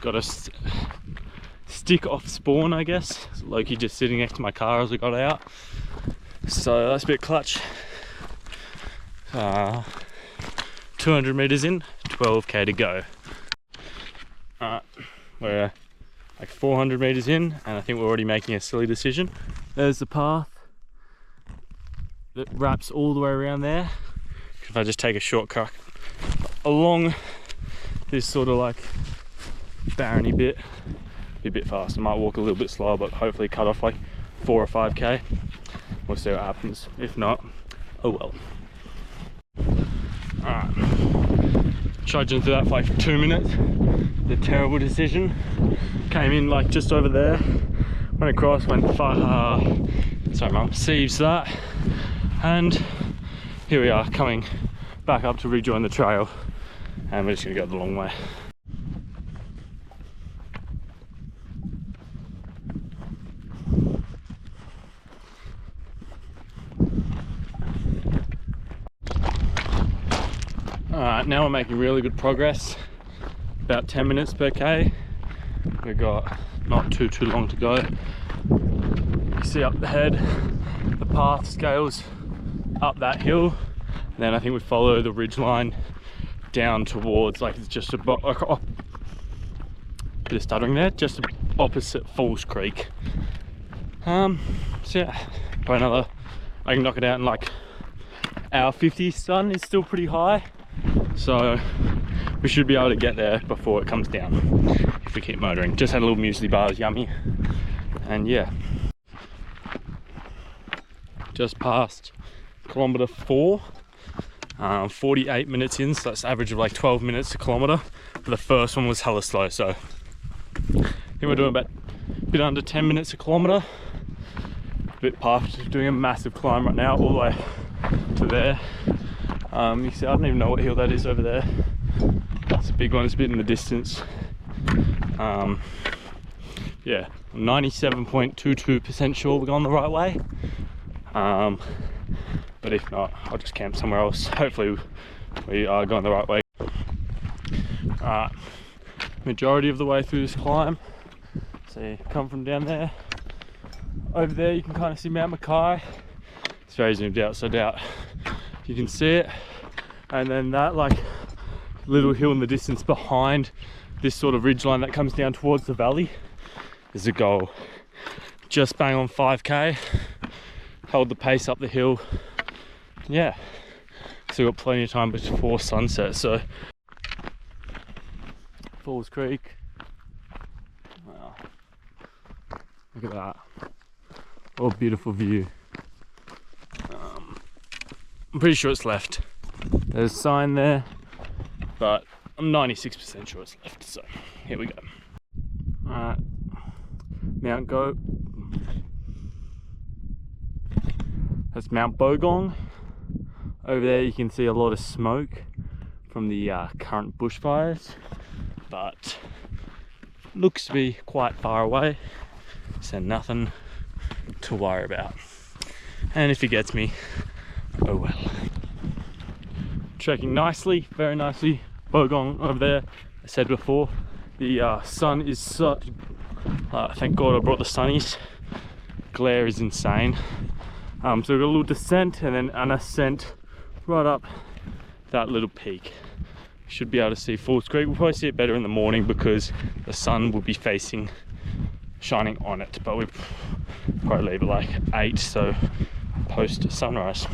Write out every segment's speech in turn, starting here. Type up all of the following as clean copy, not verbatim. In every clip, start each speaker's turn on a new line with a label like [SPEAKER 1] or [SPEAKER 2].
[SPEAKER 1] got a stick off spawn, I guess. Loki just sitting next to my car as I got out. So that's a bit clutch. 200 meters in, 12k to go. We're like 400 meters in, and I think we're already making a silly decision. There's the path that wraps all the way around there. If I just take a shortcut along this sort of like barreny bit, be a bit faster. I might walk a little bit slower, but hopefully cut off like 4 or 5k. We'll see what happens. If not, oh well. Alright, trudging through that for like 2 minutes. The terrible decision. Came in like just over there, went across, went far, sorry mum, sieves that, and here we are coming back up to rejoin the trail, and we're just gonna go the long way. Alright, now we're making really good progress. About 10 minutes per k. We've got not too long to go. You see up ahead, the path scales up that hill. And then I think we follow the ridge line down towards, like it's just a bit of stuttering there, just opposite Falls Creek. So yeah, probably another, I can knock it out in like hour 50. Sun is still pretty high, so we should be able to get there before it comes down if we keep motoring. Just had a little muesli bar, it was yummy. And yeah, just past kilometer 4, 48 minutes in, so that's average of like 12 minutes a kilometer. But the first one was hella slow, so I think we're doing about a bit under 10 minutes a kilometer. A bit past doing a massive climb right now, all the way to there. You see, I don't even know what hill that is over there. It's a big one, it's a bit in the distance. Yeah, I'm 97.22% sure we're going the right way. But if not, I'll just camp somewhere else. Hopefully we are going the right way. Majority of the way through this climb. So you come from down there. Over there you can kind of see Mount Mackay. It's very zoomed out, so I doubt you can see it. And then that like little hill in the distance behind this sort of ridge line that comes down towards the valley is the goal. Just bang on 5k, held the pace up the hill. Yeah, still got plenty of time before sunset. So Falls Creek, wow, look at that, what a beautiful view. I'm pretty sure it's left. There's a sign there, but I'm 96% sure it's left, so here we go. Alright, Mount Goat. That's Mount Bogong. Over there you can see a lot of smoke from the current bushfires, but looks to be quite far away, so nothing to worry about. And if it gets me, oh well. Trekking nicely, very nicely. Bogong over there, I said before, the sun is such, thank God I brought the sunnies. Glare is insane. So we've got a little descent and then an ascent right up that little peak. Should be able to see Falls Creek. We'll probably see it better in the morning because the sun will be shining on it, but we probably leave it like 8, so post sunrise.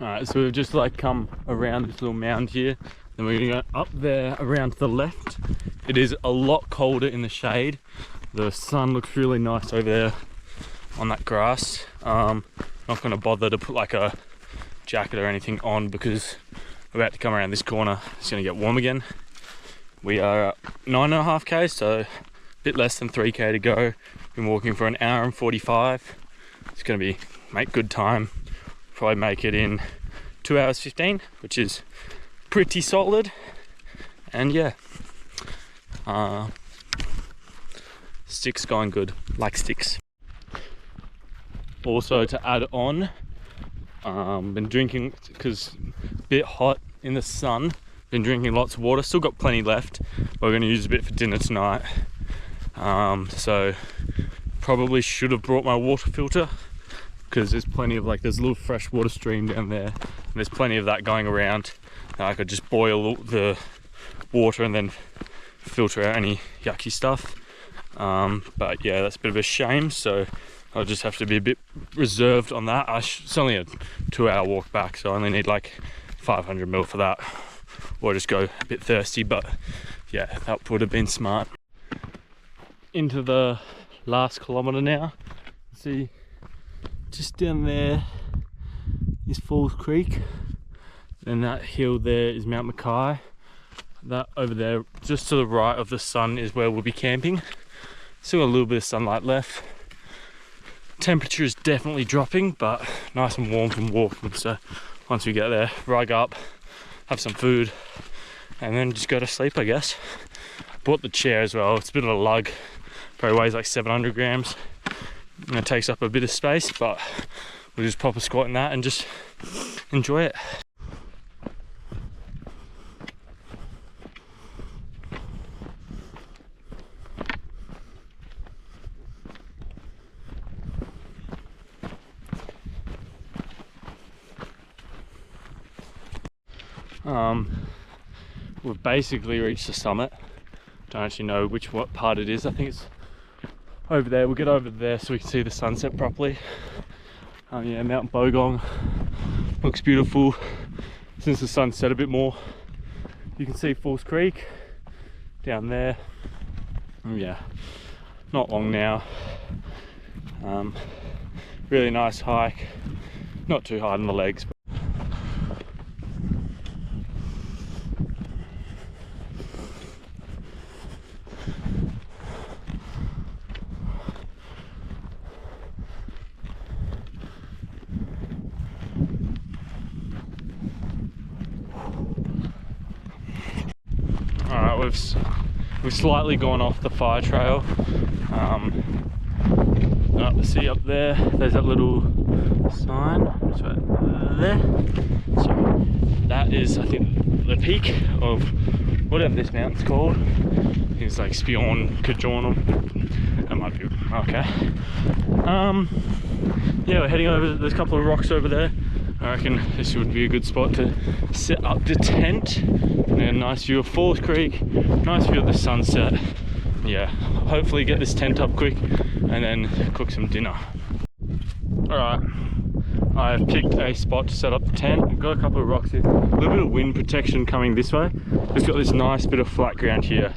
[SPEAKER 1] Alright, so we've just like come around this little mound here, then we're gonna go up there around to the left. It is a lot colder in the shade. The sun looks really nice over there on that grass. Not gonna bother to put like a jacket or anything on because we're about to come around this corner. It's gonna get warm again. We are at 9.5k, so a bit less than 3k to go. Been walking for an hour and 45. It's gonna make good time. Probably make it in 2 hours 15, which is pretty solid. And yeah, sticks going good, like sticks. Also to add on, been drinking because a bit hot in the sun, Been drinking lots of water, still got plenty left. We're going to use a bit for dinner tonight. So probably should have brought my water filter, because there's plenty of there's a little fresh water stream down there, and there's plenty of that going around. I could just boil the water and then filter out any yucky stuff. But yeah, that's a bit of a shame, so I'll just have to be a bit reserved on that. It's only a 2-hour walk back, so I only need like 500 ml for that, or just go a bit thirsty. But yeah, that would have been smart. Into the last kilometre now. See, just down there is Falls Creek, and that hill there is Mount Mackay. That over there, just to the right of the sun, is where we'll be camping. Still got a little bit of sunlight left. Temperature is definitely dropping, but nice and warm from walking. So once we get there, rug up, have some food, and then just go to sleep, I guess. Bought the chair as well. It's a bit of a lug. Probably weighs like 700 grams. And it takes up a bit of space, but we'll just pop a squat in that and just enjoy it. We've basically reached the summit. Don't actually know what part it is. I think it's over there. We'll get over there so we can see the sunset properly. Yeah, Mount Bogong looks beautiful. Since the sun set a bit more, you can see Falls Creek down there. Yeah, not long now. Really nice hike. Not too hard on the legs. We've slightly gone off the fire trail. See up there, there's that little sign. It's right there. So that is, I think, the peak of whatever this mountain's called. It's like Spion, that might be okay. Yeah, we're heading over. There's a couple of rocks over there. I reckon this would be a good spot to set up the tent. And a nice view of Falls Creek, nice view of the sunset. Yeah, hopefully get this tent up quick and then cook some dinner. Alright, I've picked a spot to set up the tent. We've got a couple of rocks here, a little bit of wind protection coming this way. It's got this nice bit of flat ground here,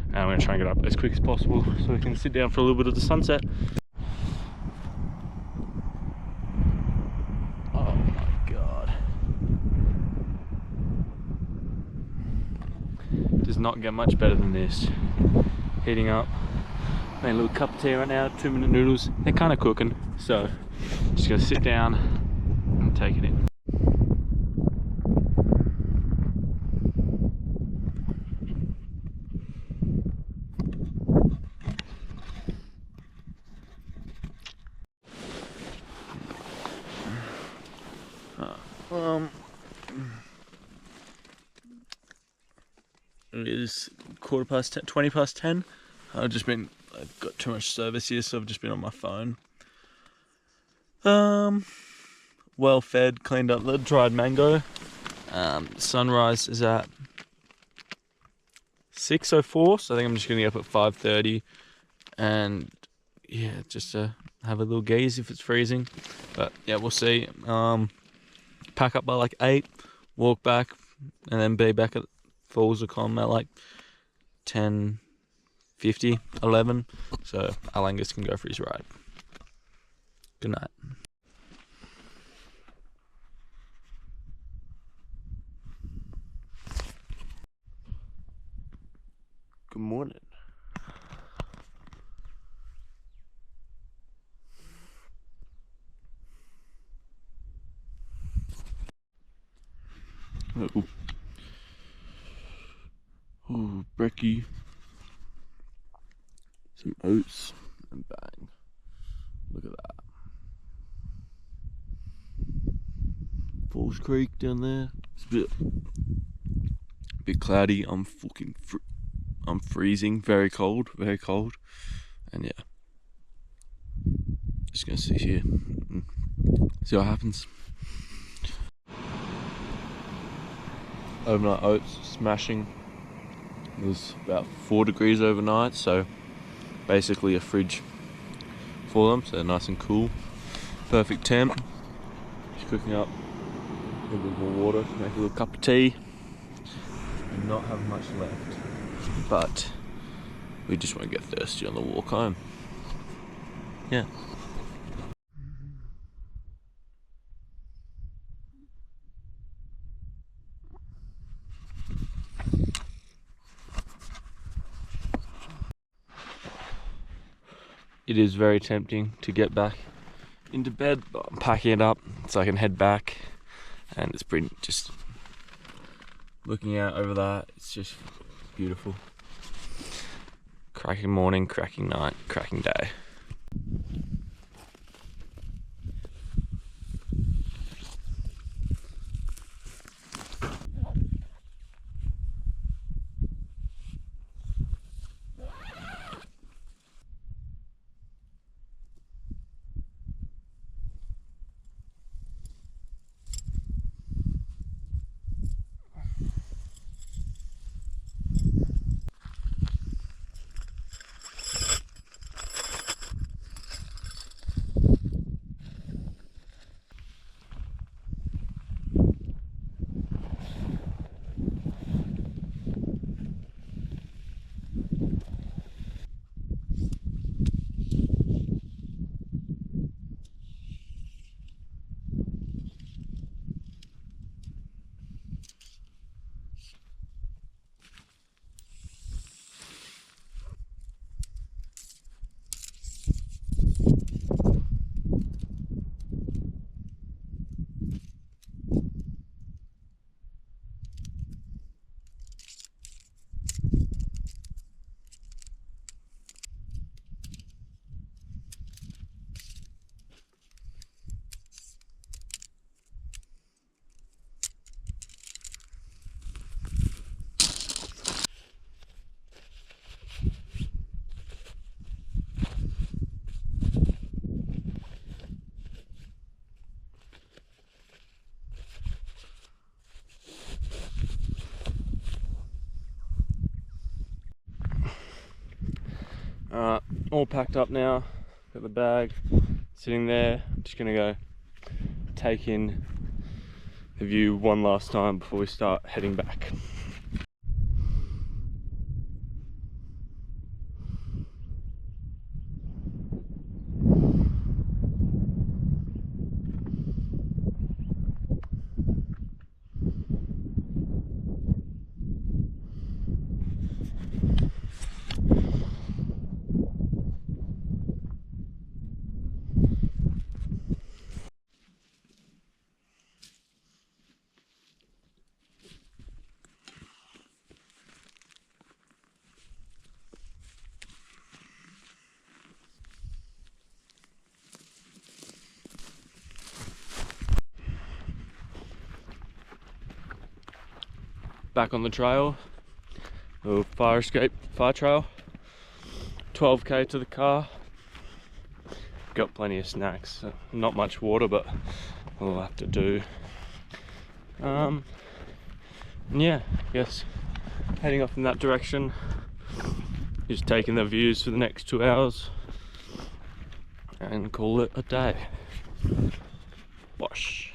[SPEAKER 1] and I'm going to try and get up as quick as possible so we can sit down for a little bit of the sunset. Does not get much better than this. Heating up, made a little cup of tea right now, 2-minute noodles. They're kind of cooking, so just gonna sit down and take it in. It is 20 past 10. I've got too much service here, so I've just been on my phone. Well fed, cleaned up the dried mango. Sunrise is at 6:04, so I think I'm just gonna get up at 5:30, and yeah, just to have a little gaze if it's freezing. But yeah, we'll see. Pack up by like 8, walk back, and then be back at Falls of Com at like 10:50, 11, so Alangus can go for his ride. Good night. Good morning. Oh, brekkie, some oats, and bang. Look at that. Falls Creek down there. It's a bit cloudy. I'm freezing, very cold, and yeah, just gonna sit here and see what happens. Overnight oats, smashing. It was about 4 degrees overnight, so basically a fridge for them, so they're nice and cool. Perfect temp. Just cooking up a little bit more water to make a little cup of tea. Do not have much left, but we just won't get thirsty on the walk home. Yeah. It is very tempting to get back into bed, but I'm packing it up so I can head back, and it's pretty, just looking out over that, it's just beautiful. Cracking morning, cracking night, cracking day. All packed up now, got the bag sitting there. I'm just gonna go take in the view one last time before we start heading back. Back on the trail, the fire trail, 12k to the car. Got plenty of snacks, not much water, but we'll have to do. And yeah, I guess heading off in that direction, just taking the views for the next 2 hours and call it a day. Wash.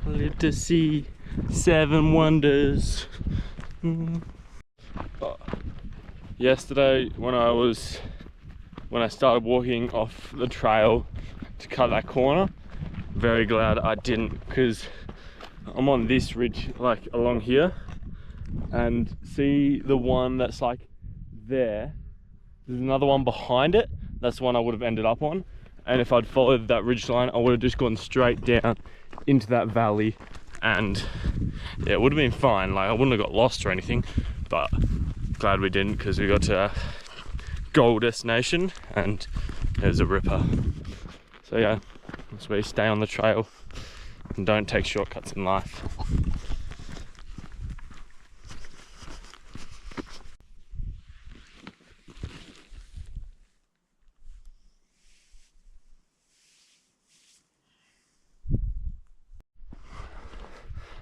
[SPEAKER 1] Live to see 7 wonders. Yesterday when I started walking off the trail to cut that corner, very glad I didn't, because I'm on this ridge, like along here, and see the one that's like there's another one behind it. That's the one I would have ended up on, and if I'd followed that ridge line, I would have just gone straight down into that valley, and yeah, it would have been fine. Like, I wouldn't have got lost or anything, but glad we didn't, because we got to our goal destination and there's a ripper. So yeah, that's where you stay on the trail and don't take shortcuts in life.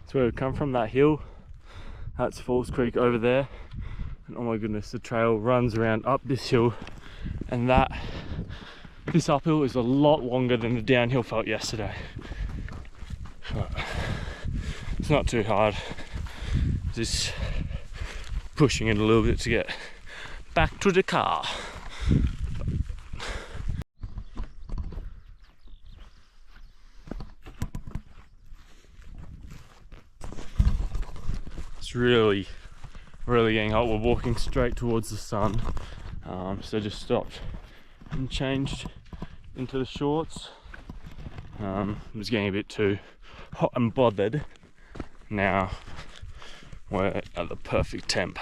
[SPEAKER 1] So where we come from, that hill, that's Falls Creek over there, and oh my goodness, the trail runs around up this hill, and this uphill is a lot longer than the downhill felt yesterday. But it's not too hard, just pushing it a little bit to get back to the car. It's really getting hot. We're walking straight towards the sun, so just stopped and changed into the shorts. It was getting a bit too hot and bothered. Now we're at the perfect temp.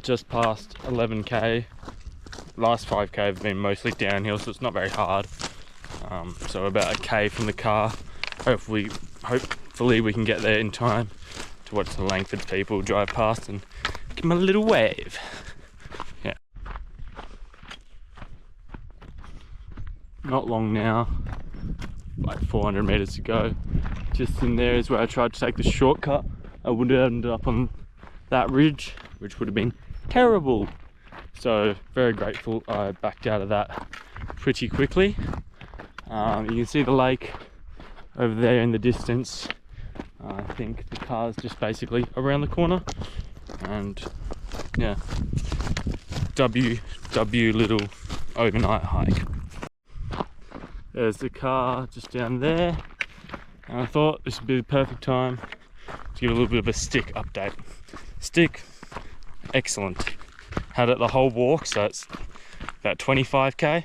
[SPEAKER 1] Just past 11k. Last 5k have been mostly downhill, so it's not very hard. So about a k from the car. Hopefully we can get there in time to watch the Langford people drive past and give them a little wave. Yeah. Not long now, like 400 meters to go. Just in there is where I tried to take the shortcut. I would have ended up on that ridge, which would have been terrible. So very grateful I backed out of that pretty quickly. You can see the lake over there in the distance. I think the car's just basically around the corner, and yeah, W little overnight hike. There's the car just down there, and I thought this would be the perfect time to give a little bit of a stick update. Stick, excellent. Had it the whole walk, so it's about 25k.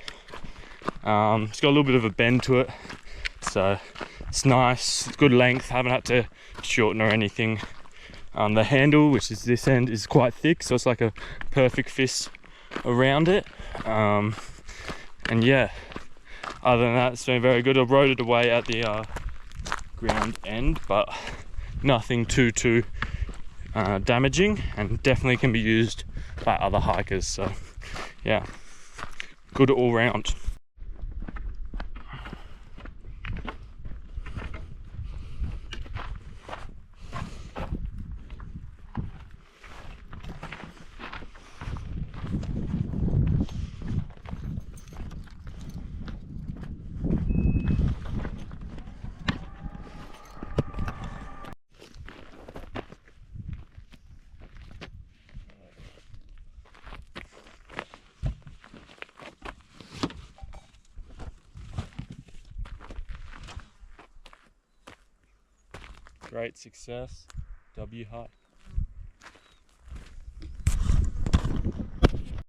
[SPEAKER 1] It's got a little bit of a bend to it, so it's nice. It's good length. Haven't had to shorten or anything. The handle, which is this end, is quite thick, so it's like a perfect fist around it. And yeah, other than that, it's been very good. I rode it away at the ground end, but nothing too damaging, and definitely can be used by other hikers. So yeah, good all round. Great success, W hike.